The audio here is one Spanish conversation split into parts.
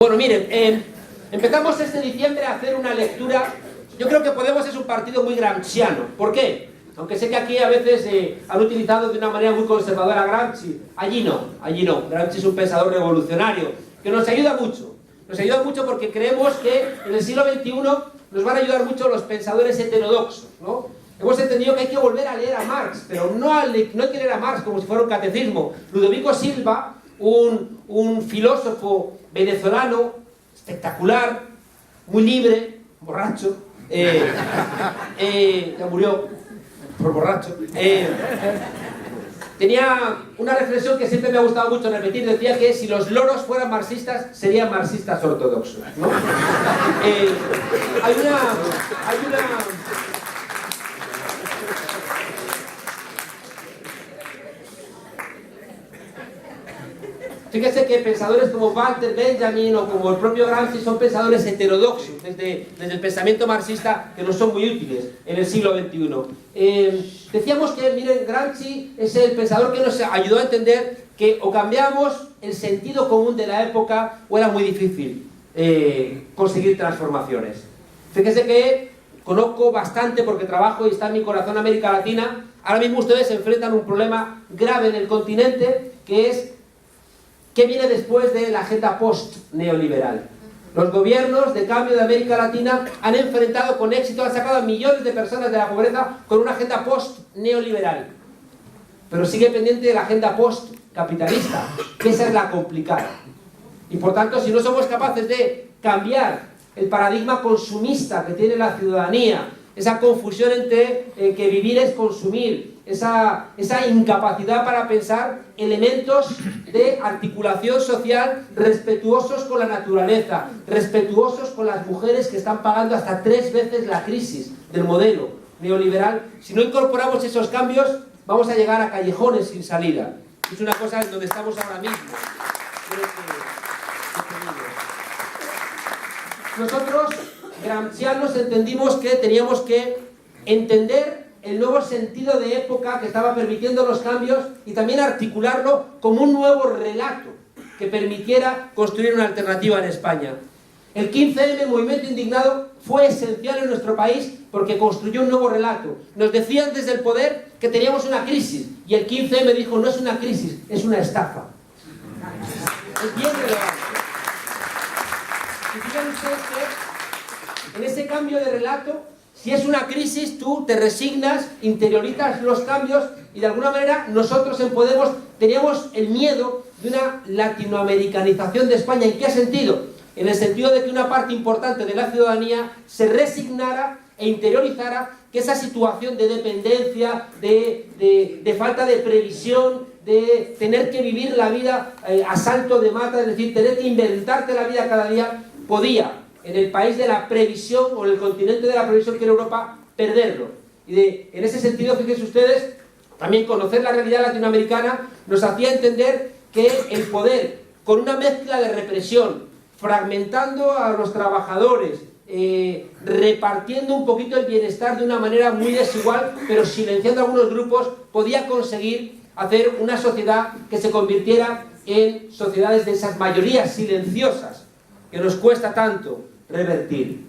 Bueno, miren, empezamos este diciembre a hacer una lectura. Yo creo que Podemos es un partido muy gramsciano. ¿Por qué? Aunque sé que aquí a veces han utilizado de una manera muy conservadora a Gramsci. Allí no. Gramsci es un pensador revolucionario que nos ayuda mucho. Nos ayuda mucho porque creemos que en el siglo XXI nos van a ayudar mucho los pensadores heterodoxos, ¿no? Hemos entendido que hay que volver a leer a Marx, pero no hay que leer a Marx como si fuera un catecismo. Ludovico Silva, un filósofo venezolano espectacular, muy libre, borracho, ya murió por borracho, tenía una reflexión que siempre me ha gustado mucho repetir. Decía que si los loros fueran marxistas, serían marxistas ortodoxos, ¿no? Hay una Fíjese que pensadores como Walter Benjamin o como el propio Gramsci son pensadores heterodoxos desde el pensamiento marxista, que nos son muy útiles en el siglo XXI. Decíamos que, miren, Gramsci es el pensador que nos ayudó a entender que o cambiamos el sentido común de la época o era muy difícil conseguir transformaciones. Fíjese que conozco bastante, porque trabajo y está en mi corazón América Latina. Ahora mismo ustedes se enfrentan a un problema grave en el continente, que es ¿qué viene después de la agenda post-neoliberal? Los gobiernos de cambio de América Latina han enfrentado con éxito, han sacado a millones de personas de la pobreza con una agenda post-neoliberal. Pero sigue pendiente de la agenda post-capitalista, que esa es la complicada. Y por tanto, si no somos capaces de cambiar el paradigma consumista que tiene la ciudadanía, esa confusión entre que vivir es consumir, esa incapacidad para pensar elementos de articulación social respetuosos con la naturaleza, respetuosos con las mujeres que están pagando hasta 3 veces la crisis del modelo neoliberal. Si no incorporamos esos cambios, vamos a llegar a callejones sin salida. Es una cosa en donde estamos ahora mismo. Nosotros, gramscianos, entendimos que teníamos que entender el nuevo sentido de época que estaba permitiendo los cambios y también articularlo como un nuevo relato que permitiera construir una alternativa en España. El 15M, Movimiento Indignado, fue esencial en nuestro país porque construyó un nuevo relato. Nos decían desde el poder que teníamos una crisis y el 15M dijo: no es una crisis, es una estafa. Es bien relevante. Y fíjense ustedes que en ese cambio de relato, si es una crisis, tú te resignas, interiorizas los cambios y de alguna manera nosotros en Podemos teníamos el miedo de una latinoamericanización de España. ¿En qué sentido? En el sentido de que una parte importante de la ciudadanía se resignara e interiorizara que esa situación de dependencia, de falta de previsión, de tener que vivir la vida a salto de mata, es decir, tener que inventarte la vida cada día, podía, en el país de la previsión o en el continente de la previsión que era Europa, perderlo. Y en ese sentido, fíjense ustedes, también conocer la realidad latinoamericana nos hacía entender que el poder, con una mezcla de represión, fragmentando a los trabajadores, repartiendo un poquito el bienestar de una manera muy desigual, pero silenciando a algunos grupos, podía conseguir hacer una sociedad que se convirtiera en sociedades de esas mayorías silenciosas que nos cuesta tanto revertir.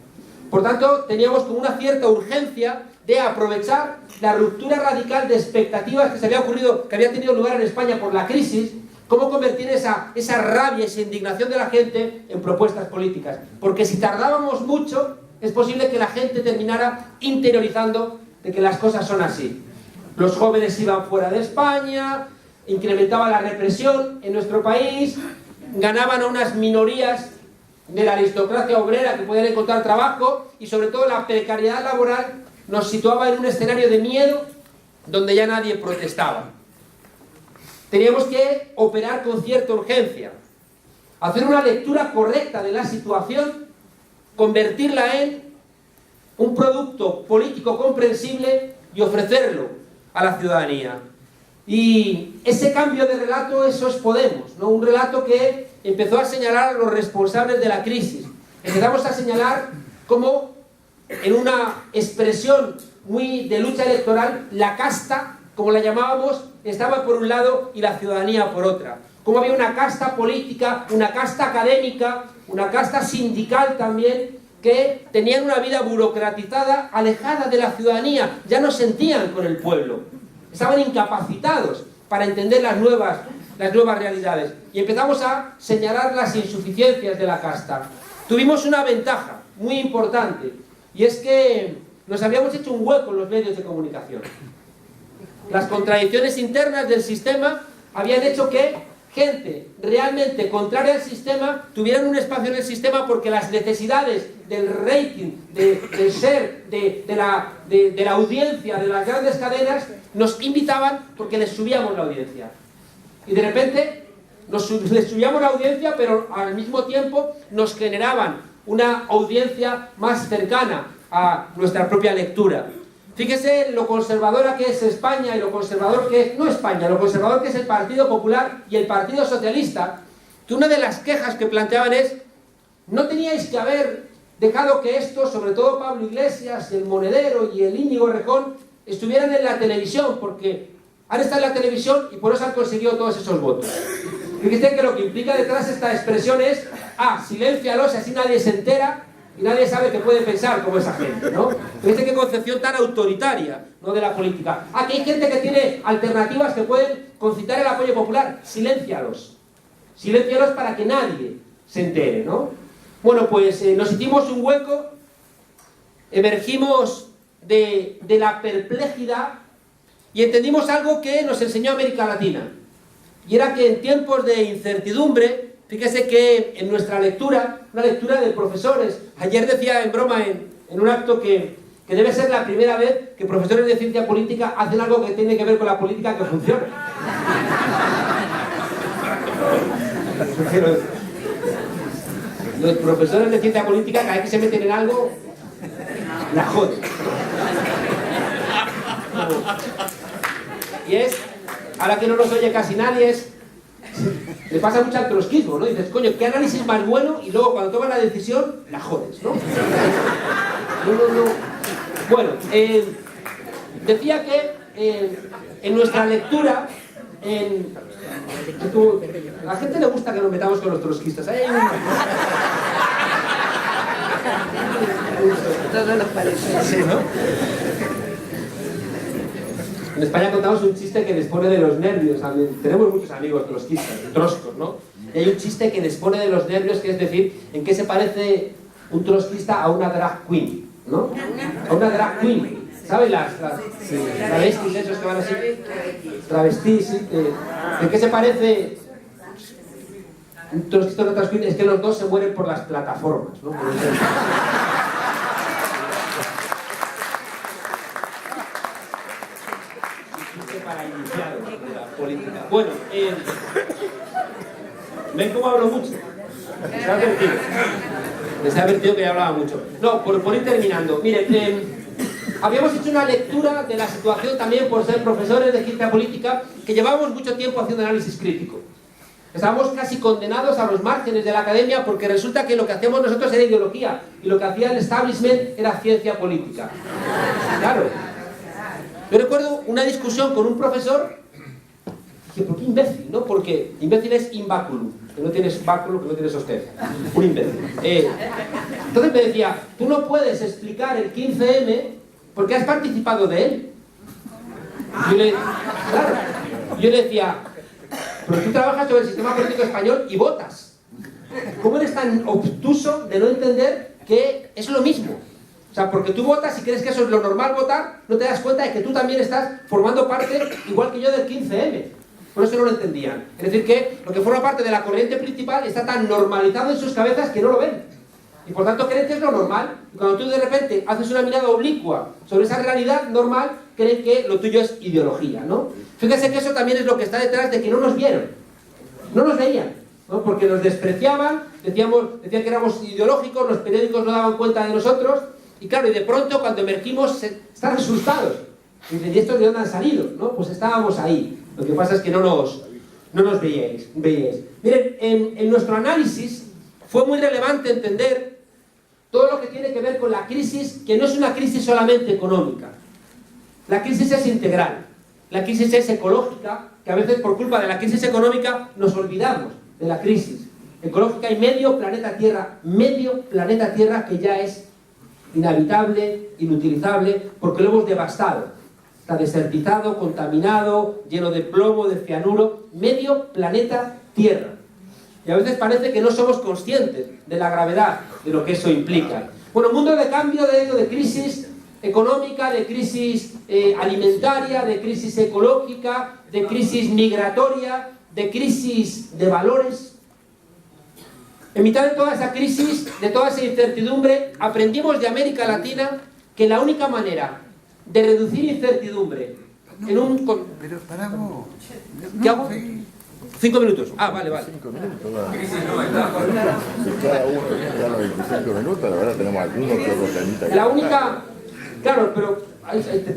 Por tanto, teníamos como una cierta urgencia de aprovechar la ruptura radical de expectativas que se había ocurrido, que había tenido lugar en España por la crisis, cómo convertir esa rabia, esa indignación de la gente en propuestas políticas. Porque si tardábamos mucho, es posible que la gente terminara interiorizando de que las cosas son así. Los jóvenes iban fuera de España, incrementaba la represión en nuestro país, ganaban a unas minorías de la aristocracia obrera que podían encontrar trabajo, y sobre todo la precariedad laboral nos situaba en un escenario de miedo donde ya nadie protestaba. Teníamos que operar con cierta urgencia, hacer una lectura correcta de la situación, convertirla en un producto político comprensible y ofrecerlo a la ciudadanía. Y ese cambio de relato, eso es Podemos, ¿no? Un relato que empezó a señalar a los responsables de la crisis. Empezamos a señalar cómo, en una expresión muy de lucha electoral, la casta, como la llamábamos, estaba por un lado y la ciudadanía por otra. cómo había una casta política, una casta académica, una casta sindical también, que tenían una vida burocratizada, alejada de la ciudadanía, ya no sentían con el pueblo, estaban incapacitados para entender las nuevas realidades. Y empezamos a señalar las insuficiencias de la casta. Tuvimos una ventaja muy importante, y es que nos habíamos hecho un hueco en los medios de comunicación. Las contradicciones internas del sistema habían hecho que gente realmente contraria al sistema tuvieran un espacio en el sistema, porque las necesidades del rating, del ser, de la audiencia de las grandes cadenas nos invitaban, porque les subíamos la audiencia. Y de repente les subíamos la audiencia, pero al mismo tiempo nos generaban una audiencia más cercana a nuestra propia lectura. Fíjese lo conservadora que es España y lo conservador que es, no España, lo conservador que es el Partido Popular y el Partido Socialista, que una de las quejas que planteaban es: no teníais que haber dejado que estos, sobre todo Pablo Iglesias, el Monedero y el Íñigo Errejón, estuvieran en la televisión, porque han estado en la televisión y por eso han conseguido todos esos votos. Fíjese que lo que implica detrás esta expresión es: siléncialos, así nadie se entera y nadie sabe que puede pensar como esa gente, ¿no? Fíjate qué concepción tan autoritaria, ¿no?, de la política. Que hay gente que tiene alternativas que pueden concitar el apoyo popular. Siléncialos. Siléncialos para que nadie se entere, ¿no? Bueno, pues nos hicimos un hueco, emergimos de la perplejidad y entendimos algo que nos enseñó América Latina. Y era que en tiempos de incertidumbre, fíjese que en nuestra lectura, una lectura de profesores, ayer decía en broma en un acto que debe ser la primera vez que profesores de ciencia política hacen algo que tiene que ver con la política que funciona. Los profesores de ciencia política, cada vez que se meten en algo, la joden. Y es, ahora que no nos oye casi nadie, le pasa mucho al trotskismo, ¿no? Dices, coño, ¿qué análisis más bueno? Y luego cuando tomas la decisión, la jodes, ¿no? No. Bueno, decía que en nuestra lectura, a la gente le gusta que nos metamos con los trotskistas. Todos nos parecen. Sí, ¿no? En España contamos un chiste que les pone de los nervios. Tenemos muchos amigos trotskistas, troscos, ¿no? Y hay un chiste que les pone de los nervios, que es decir, ¿en qué se parece un trotskista a una drag queen? ¿No? A una drag queen. ¿Sabes las travestis esos que van así? Travestis, sí. ¿En qué se parece un trotskista a una drag queen? Es que los dos se mueren por las plataformas, ¿no? Para iniciados de la política. Bueno, ¿ven cómo hablo mucho? Les he advertido que ya hablaba mucho. No, por ir terminando. Miren, habíamos hecho una lectura de la situación también por ser profesores de ciencia política, que llevábamos mucho tiempo haciendo análisis crítico. Estábamos casi condenados a los márgenes de la academia, porque resulta que lo que hacíamos nosotros era ideología y lo que hacía el establishment era ciencia política. Claro. Yo recuerdo una discusión con un profesor. Dije, ¿por qué imbécil? ¿No? Porque imbécil es inbáculo, que no tienes báculo, que no tienes sostén. Un imbécil. Entonces me decía, tú no puedes explicar el 15M porque has participado de él. Yo le decía, pero tú trabajas sobre el sistema político español y votas. ¿Cómo eres tan obtuso de no entender que es lo mismo? O sea, porque tú votas y crees que eso es lo normal votar, no te das cuenta de que tú también estás formando parte, igual que yo, del 15M. Por eso no lo entendían. Es decir, que lo que forma parte de la corriente principal está tan normalizado en sus cabezas que no lo ven. Y por tanto creen que es lo normal. Y cuando tú de repente haces una mirada oblicua sobre esa realidad normal, creen que lo tuyo es ideología, ¿no? Fíjense que eso también es lo que está detrás de que no nos vieron. No nos veían, ¿no? Porque nos despreciaban, decían que éramos ideológicos, los periódicos no daban cuenta de nosotros. Y claro, y de pronto cuando emergimos están asustados. Y dicen, ¿y estos de dónde han salido? ¿No? Pues estábamos ahí. Lo que pasa es que no nos veíais. Miren, en nuestro análisis fue muy relevante entender todo lo que tiene que ver con la crisis, que no es una crisis solamente económica. La crisis es integral. la crisis es ecológica, que a veces por culpa de la crisis económica nos olvidamos de la crisis ecológica, y medio planeta Tierra que ya es inhabitable, inutilizable, porque lo hemos devastado. Está desertizado, contaminado, lleno de plomo, de cianuro, medio planeta Tierra. Y a veces parece que no somos conscientes de la gravedad de lo que eso implica. Bueno, mundo de cambio, de crisis económica, de crisis alimentaria, de crisis ecológica, de crisis migratoria, de crisis de valores. En mitad de toda esa crisis, de toda esa incertidumbre, aprendimos de América Latina que la única manera de reducir incertidumbre en un... Pero paramos. ¿Qué hago? 5 minutos. Ah, vale. 5 minutos, va. Si cada uno ya los 25 minutos, la verdad tenemos algunos que otros temitas. La única... Claro, pero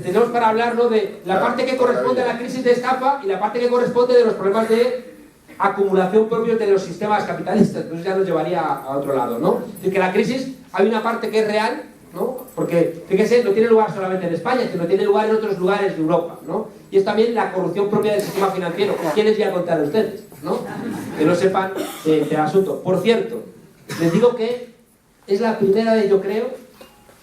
tenemos para hablar, ¿no?, de la parte que corresponde a la crisis de estafa y la parte que corresponde de los problemas de acumulación propios de los sistemas capitalistas. Entonces ya nos llevaría a otro lado, ¿no? Es decir, que la crisis, hay una parte que es real, ¿no? Porque, fíjese, no tiene lugar solamente en España, sino tiene lugar en otros lugares de Europa, ¿no? Y es también la corrupción propia del sistema financiero. ¿Quién les voy a contar a ustedes, ¿no? Que no sepan del asunto. Por cierto, les digo que es la primera vez, yo creo,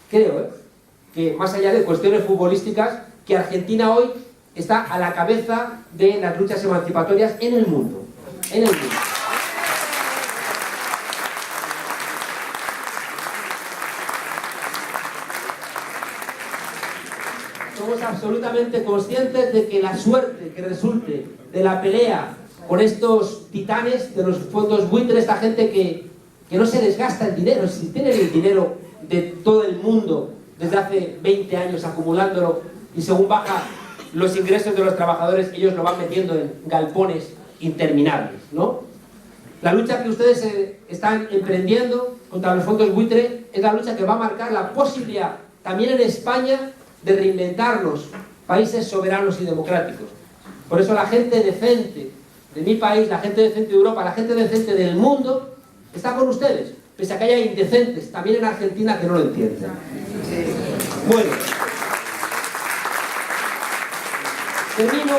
que más allá de cuestiones futbolísticas, que Argentina hoy está a la cabeza de las luchas emancipatorias en el mundo. En el mundo. Somos absolutamente conscientes de que la suerte que resulte de la pelea con estos titanes de los fondos buitres, esta gente que no se desgasta el dinero, si tienen el dinero de todo el mundo desde hace 20 años acumulándolo, y según baja los ingresos de los trabajadores, ellos lo van metiendo en galpones interminables, ¿no? La lucha que ustedes están emprendiendo contra los fondos buitre es la lucha que va a marcar la posibilidad también en España de reinventarnos países soberanos y democráticos. Por eso la gente decente de mi país, la gente decente de Europa, la gente decente del mundo está con ustedes, pese a que haya indecentes también en Argentina que no lo entienden. Bueno, termino.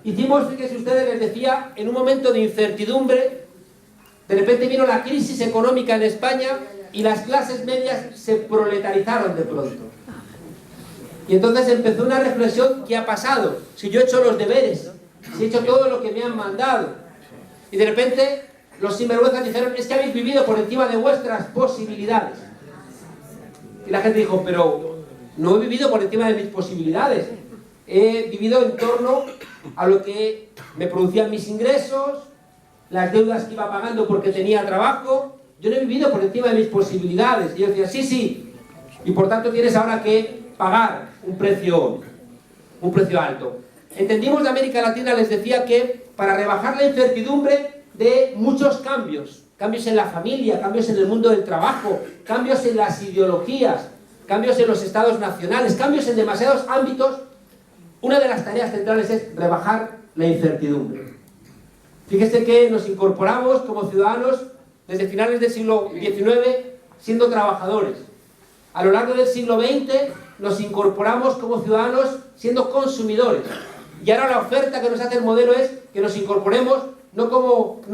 Hicimos, fíjense ustedes, les decía, en un momento de incertidumbre, de repente vino la crisis económica en España y las clases medias se proletarizaron de pronto. Y entonces empezó una reflexión: ¿qué ha pasado? Si yo he hecho los deberes, si he hecho todo lo que me han mandado. Y de repente los sinvergüenzas dijeron: es que habéis vivido por encima de vuestras posibilidades. Y la gente dijo: pero no he vivido por encima de mis posibilidades. He vivido en torno a lo que me producían mis ingresos, las deudas que iba pagando porque tenía trabajo. Yo no he vivido por encima de mis posibilidades. Y yo decía: sí, y por tanto tienes ahora que pagar un precio alto. Entendimos de América Latina, les decía, que para rebajar la incertidumbre de muchos cambios en la familia, cambios en el mundo del trabajo, cambios en las ideologías, cambios en los estados nacionales, cambios en demasiados ámbitos, una de las tareas centrales es rebajar la incertidumbre. Fíjese que nos incorporamos como ciudadanos desde finales del siglo XIX siendo trabajadores. A lo largo del siglo XX nos incorporamos como ciudadanos siendo consumidores. Y ahora la oferta que nos hace el modelo es que nos incorporemos no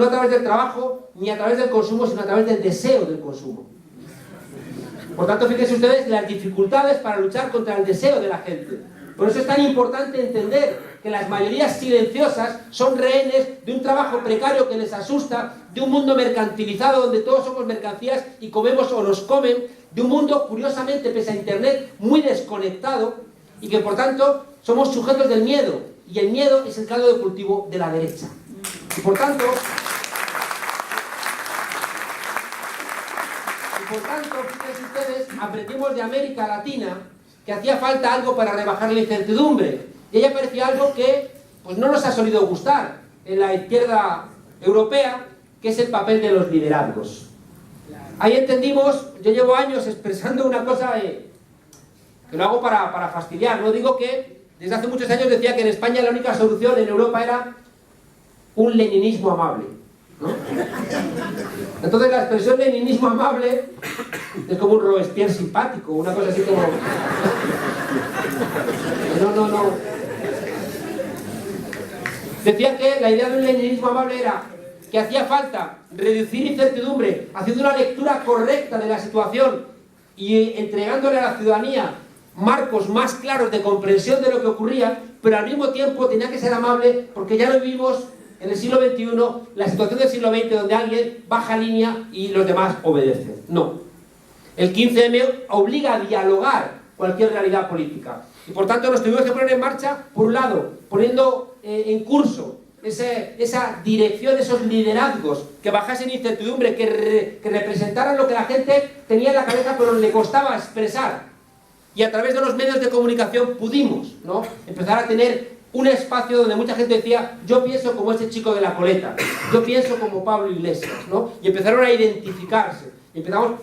a través del trabajo ni a través del consumo, sino a través del deseo del consumo. Por tanto, fíjense ustedes las dificultades para luchar contra el deseo de la gente. Por eso es tan importante entender que las mayorías silenciosas son rehenes de un trabajo precario que les asusta, de un mundo mercantilizado donde todos somos mercancías y comemos o nos comen, de un mundo, curiosamente, pese a Internet, muy desconectado, y que por tanto somos sujetos del miedo, y el miedo es el caldo de cultivo de la derecha. Y por tanto, fíjense ustedes, aprendimos de América Latina que hacía falta algo para rebajar la incertidumbre. Y ahí aparecía algo que pues, no nos ha solido gustar en la izquierda europea, que es el papel de los liderazgos. Ahí entendimos, yo llevo años expresando una cosa que lo hago para fastidiar. No digo que desde hace muchos años decía que en España la única solución en Europa era un leninismo amable, ¿no? Entonces la expresión leninismo amable es como un Robespierre simpático, una cosa así como... No. Decía que la idea de un leninismo amable era que hacía falta reducir incertidumbre, haciendo una lectura correcta de la situación y entregándole a la ciudadanía marcos más claros de comprensión de lo que ocurría, pero al mismo tiempo tenía que ser amable porque ya no vivimos en el siglo XXI la situación del siglo XX donde alguien baja línea y los demás obedecen. No. El 15M obliga a dialogar cualquier realidad política. Y por tanto nos tuvimos que poner en marcha, por un lado, poniendo en curso esa dirección, esos liderazgos que bajasen incertidumbre, que representaran lo que la gente tenía en la cabeza pero le costaba expresar. Y a través de los medios de comunicación pudimos, ¿no?, empezar a tener un espacio donde mucha gente decía: yo pienso como ese chico de la coleta, yo pienso como Pablo Iglesias, ¿no? Y empezaron a identificarse, y empezamos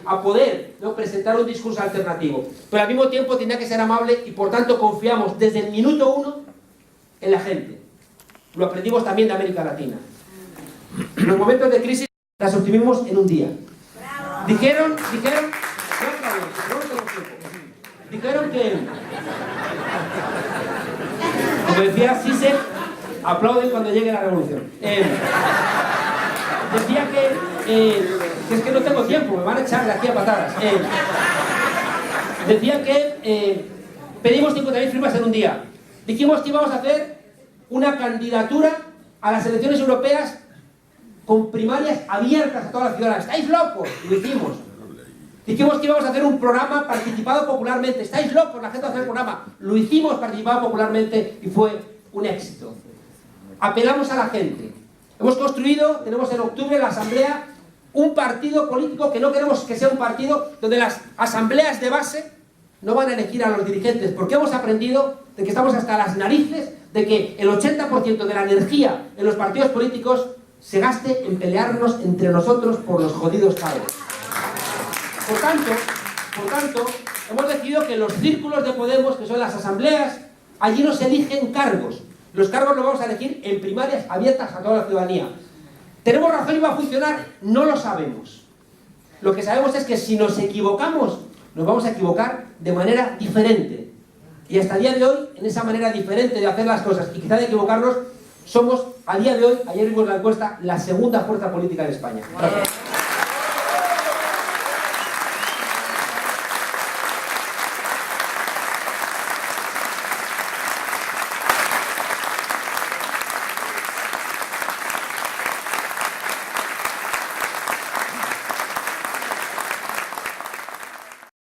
a poder, ¿no?, presentar un discurso alternativo. Pero al mismo tiempo tenía que ser amable y por tanto confiamos desde el minuto 1 en la gente. Lo aprendimos también de América Latina. Los momentos de crisis las optimimos en un día. Dijeron que, como decía Zizek, aplauden cuando llegue la revolución. Decía que es que no tengo tiempo, me van a echar de aquí a patadas. Decía que pedimos 50.000 firmas en un día. Dijimos que íbamos a hacer una candidatura a las elecciones europeas con primarias abiertas a todas las ciudadanas. ¿Estáis locos? Lo hicimos. Dijimos que íbamos a hacer un programa participado popularmente. ¿Estáis locos? La gente va a hacer el programa. Lo hicimos participado popularmente y fue un éxito. Apelamos a la gente. Hemos construido, tenemos en octubre en la Asamblea, un partido político que no queremos que sea un partido donde las asambleas de base no van a elegir a los dirigentes, porque hemos aprendido de que estamos hasta las narices de que el 80% de la energía en los partidos políticos se gaste en pelearnos entre nosotros por los jodidos cargos. Por tanto, hemos decidido que los círculos de Podemos, que son las asambleas, allí no se eligen cargos. Los cargos los vamos a elegir en primarias abiertas a toda la ciudadanía. ¿Tenemos razón y va a funcionar? No lo sabemos. Lo que sabemos es que si nos equivocamos, nos vamos a equivocar de manera diferente. Y hasta el día de hoy, en esa manera diferente de hacer las cosas y quizá de equivocarnos, somos, a día de hoy, ayer vimos la encuesta, la segunda fuerza política en España. Gracias.